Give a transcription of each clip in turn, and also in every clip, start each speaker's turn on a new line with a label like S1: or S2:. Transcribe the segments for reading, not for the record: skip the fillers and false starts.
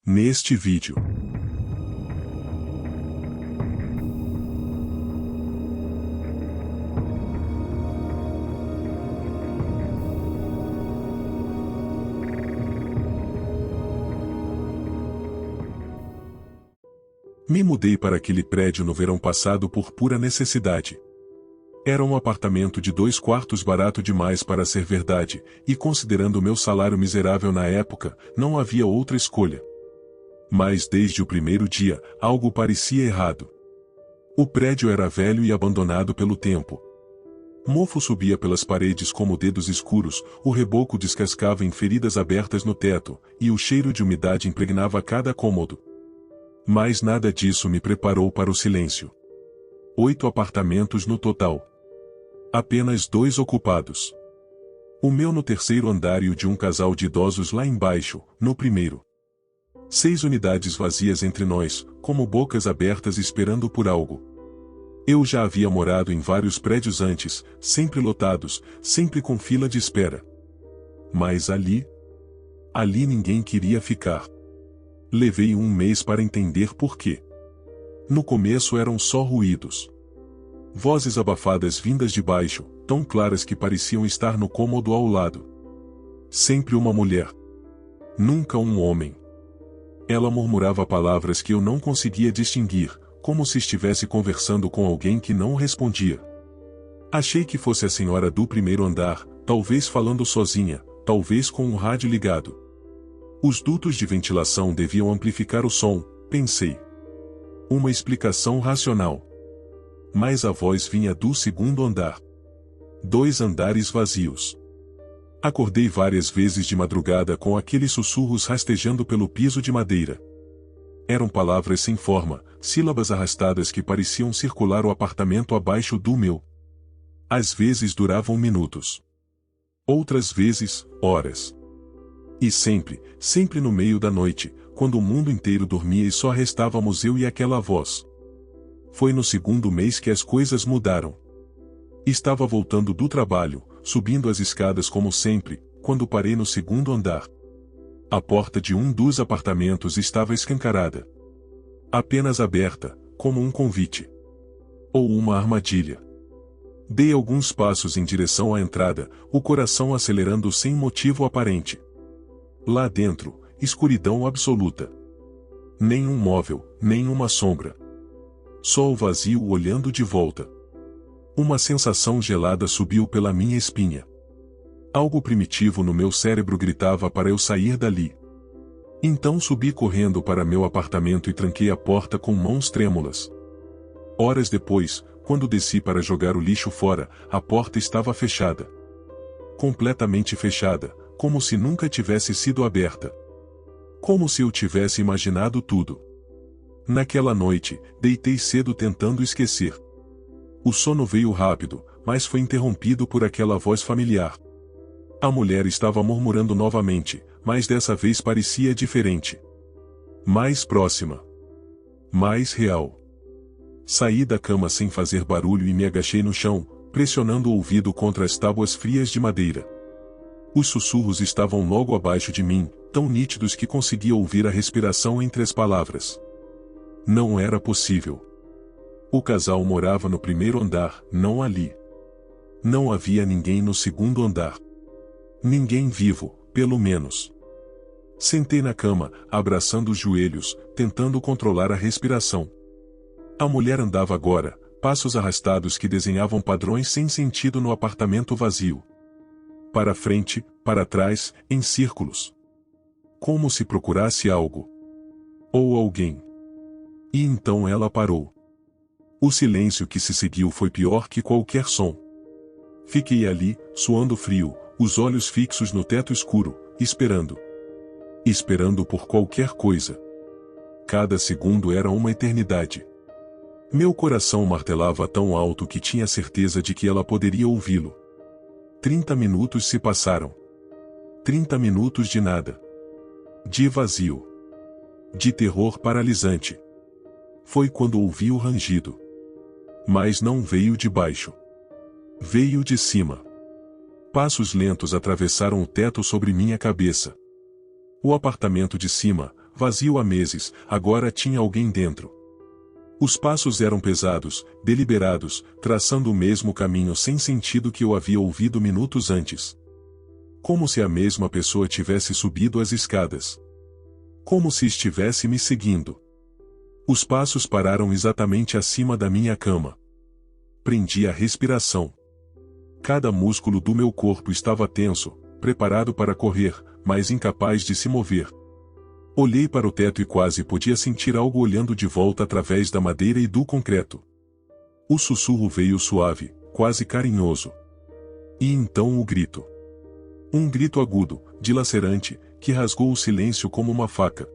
S1: Neste vídeo, me mudei para aquele prédio no verão passado por pura necessidade. Era um apartamento de 2 quartos barato demais para ser verdade, e considerando o meu salário miserável na época, não havia outra escolha. Mas desde o primeiro dia, algo parecia errado. O prédio era velho e abandonado pelo tempo. Mofo subia pelas paredes como dedos escuros, o reboco descascava em feridas abertas no teto, e o cheiro de umidade impregnava cada cômodo. Mas nada disso me preparou para o silêncio. 8 apartamentos no total. Apenas 2 ocupados. O meu no terceiro andar e o de um casal de idosos lá embaixo, no primeiro. 6 unidades vazias entre nós, como bocas abertas esperando por algo. Eu já havia morado em vários prédios antes, sempre lotados, sempre com fila de espera. Mas ali ninguém queria ficar. Levei 1 mês para entender por quê. No começo eram só ruídos. Vozes abafadas vindas de baixo, tão claras que pareciam estar no cômodo ao lado. Sempre uma mulher. Nunca um homem. Ela murmurava palavras que eu não conseguia distinguir, como se estivesse conversando com alguém que não respondia. Achei que fosse a senhora do primeiro andar, talvez falando sozinha, talvez com o rádio ligado. Os dutos de ventilação deviam amplificar o som, pensei. Uma explicação racional. Mas a voz vinha do segundo andar. 2 andares vazios. Acordei várias vezes de madrugada com aqueles sussurros rastejando pelo piso de madeira. Eram palavras sem forma, sílabas arrastadas que pareciam circular o apartamento abaixo do meu. Às vezes duravam minutos. Outras vezes, horas. E sempre no meio da noite, quando o mundo inteiro dormia e só restávamos eu e aquela voz. Foi no segundo mês que as coisas mudaram. Estava voltando do trabalho, subindo as escadas como sempre, quando parei no segundo andar. A porta de um dos apartamentos estava escancarada. Apenas aberta, como um convite. Ou uma armadilha. Dei alguns passos em direção à entrada, o coração acelerando sem motivo aparente. Lá dentro, escuridão absoluta. Nenhum móvel, nenhuma sombra. Só o vazio olhando de volta. Uma sensação gelada subiu pela minha espinha. Algo primitivo no meu cérebro gritava para eu sair dali. Então subi correndo para meu apartamento e tranquei a porta com mãos trêmulas. Horas depois, quando desci para jogar o lixo fora, a porta estava fechada. Completamente fechada, como se nunca tivesse sido aberta. Como se eu tivesse imaginado tudo. Naquela noite, deitei cedo tentando esquecer. O sono veio rápido, mas foi interrompido por aquela voz familiar. A mulher estava murmurando novamente, mas dessa vez parecia diferente. Mais próxima. Mais real. Saí da cama sem fazer barulho e me agachei no chão, pressionando o ouvido contra as tábuas frias de madeira. Os sussurros estavam logo abaixo de mim, tão nítidos que conseguia ouvir a respiração entre as palavras. Não era possível. O casal morava no primeiro andar, não ali. Não havia ninguém no segundo andar. Ninguém vivo, pelo menos. Sentei na cama, abraçando os joelhos, tentando controlar a respiração. A mulher andava agora, passos arrastados que desenhavam padrões sem sentido no apartamento vazio. Para frente, para trás, em círculos. Como se procurasse algo. Ou alguém. E então ela parou. O silêncio que se seguiu foi pior que qualquer som. Fiquei ali, suando frio, os olhos fixos no teto escuro, esperando. Esperando por qualquer coisa. Cada segundo era uma eternidade. Meu coração martelava tão alto que tinha certeza de que ela poderia ouvi-lo. 30 minutos se passaram. 30 minutos de nada. De vazio. De terror paralisante. Foi quando ouvi o rangido. Mas não veio de baixo. Veio de cima. Passos lentos atravessaram o teto sobre minha cabeça. O apartamento de cima, vazio há meses, agora tinha alguém dentro. Os passos eram pesados, deliberados, traçando o mesmo caminho sem sentido que eu havia ouvido minutos antes. Como se a mesma pessoa tivesse subido as escadas. Como se estivesse me seguindo. Os passos pararam exatamente acima da minha cama. Prendi a respiração. Cada músculo do meu corpo estava tenso, preparado para correr, mas incapaz de se mover. Olhei para o teto e quase podia sentir algo olhando de volta através da madeira e do concreto. O sussurro veio suave, quase carinhoso. E então o grito. Um grito agudo, dilacerante, que rasgou o silêncio como uma faca.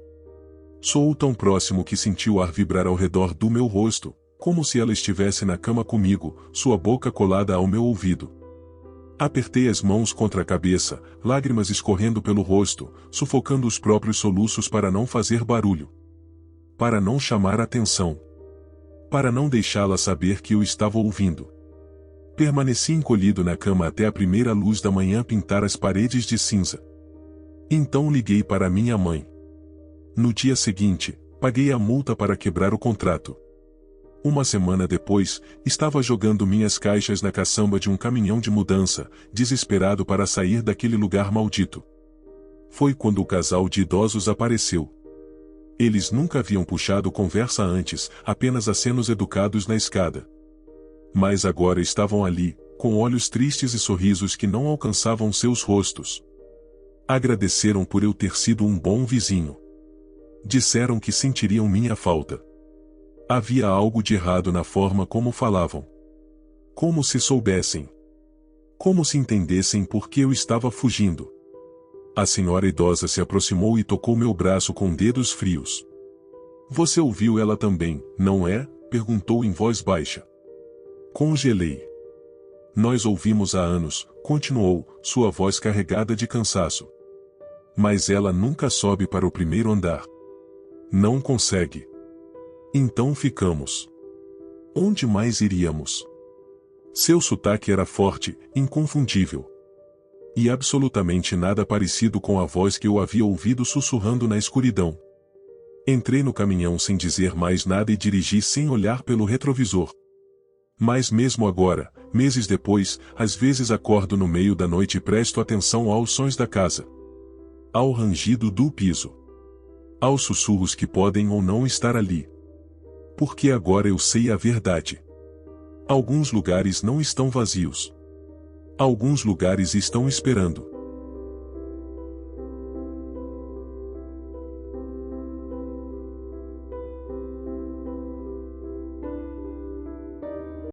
S1: Soou tão próximo que senti o ar vibrar ao redor do meu rosto, como se ela estivesse na cama comigo, sua boca colada ao meu ouvido. Apertei as mãos contra a cabeça, lágrimas escorrendo pelo rosto, sufocando os próprios soluços para não fazer barulho. Para não chamar atenção. Para não deixá-la saber que eu estava ouvindo. Permaneci encolhido na cama até a primeira luz da manhã pintar as paredes de cinza. Então liguei para minha mãe. No dia seguinte, paguei a multa para quebrar o contrato. Uma semana depois, estava jogando minhas caixas na caçamba de um caminhão de mudança, desesperado para sair daquele lugar maldito. Foi quando o casal de idosos apareceu. Eles nunca haviam puxado conversa antes, apenas acenos educados na escada. Mas agora estavam ali, com olhos tristes e sorrisos que não alcançavam seus rostos. Agradeceram por eu ter sido um bom vizinho. Disseram que sentiriam minha falta. Havia algo de errado na forma como falavam. Como se soubessem. Como se entendessem por que eu estava fugindo. A senhora idosa se aproximou e tocou meu braço com dedos frios. Você ouviu ela também, não é? Perguntou em voz baixa. Congelei. Nós ouvimos há anos, continuou, sua voz carregada de cansaço. Mas ela nunca sobe para o primeiro andar. Não consegue. Então ficamos. Onde mais iríamos? Seu sotaque era forte, inconfundível. E absolutamente nada parecido com a voz que eu havia ouvido sussurrando na escuridão. Entrei no caminhão sem dizer mais nada e dirigi sem olhar pelo retrovisor. Mas mesmo agora, meses depois, às vezes acordo no meio da noite e presto atenção aos sons da casa. Ao rangido do piso. Aos sussurros que podem ou não estar ali. Porque agora eu sei a verdade. Alguns lugares não estão vazios. Alguns lugares estão esperando.